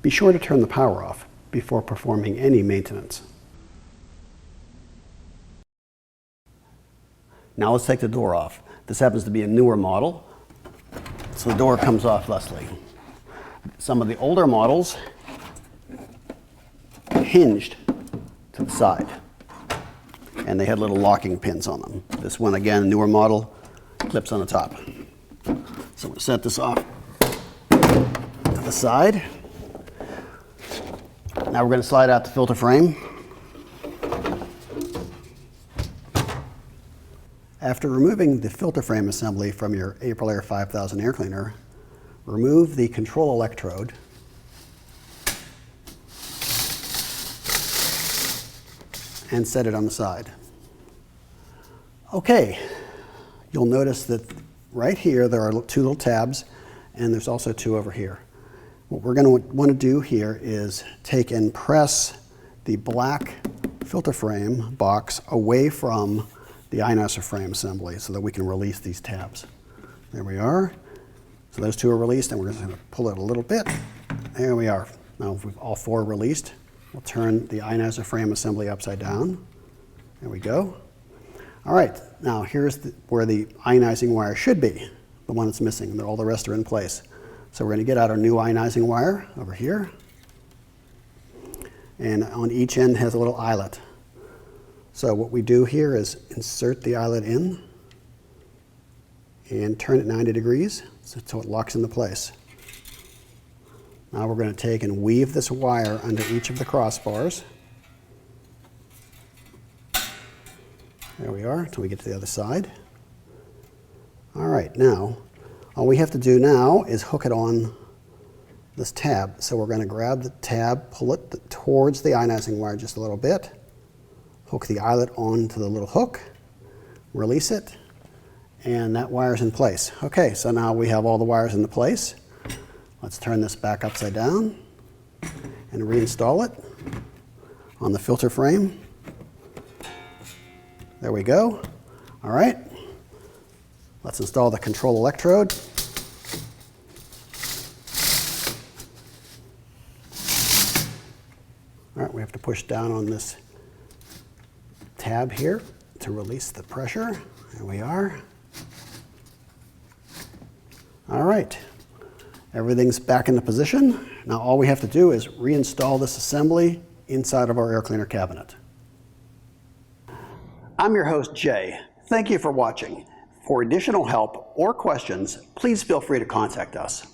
Be sure to turn the power off before performing any maintenance. Now let's take the door off. This happens to be a newer model, so the door comes off thusly. Some of the older models hinged to the side, and they had little locking pins on them. This one, again, a newer model, clips on the top. So we'll set this off to the side. Now we're going to slide out the filter frame. After removing the filter frame assembly from your AprilAire 5000 air cleaner, remove the control electrode and set it on the side. Okay, you'll notice that right here there are two little tabs, and there's also two over here. What we're going to want to do here is take and press the black filter frame box away from the ionizer frame assembly so that we can release these tabs. There we are. So those two are released, and we're just going to pull it a little bit. There we are. Now we've all four released. We'll turn the ionizer frame assembly upside down. There we go. All right, now here's where the ionizing wire should be, the one that's missing. All the rest are in place. So we're going to get out our new ionizing wire over here. And on each end has a little eyelet. So what we do here is insert the eyelet in and turn it 90 degrees so it locks into place. Now we're going to take and weave this wire under each of the crossbars. There we are, until we get to the other side. All right, now, all we have to do now is hook it on this tab. So we're going to grab the tab, pull it towards the ionizing wire just a little bit, hook the eyelet onto the little hook, release it, and that wire's in place. Okay, so now we have all the wires into place. Let's turn this back upside down and reinstall it on the filter frame. There we go. All right. Let's install the control electrode. All right, we have to push down on this tab here to release the pressure. There we are. All right. Everything's back into position. Now all we have to do is reinstall this assembly inside of our air cleaner cabinet. I'm your host, Jay. Thank you for watching. For additional help or questions, please feel free to contact us.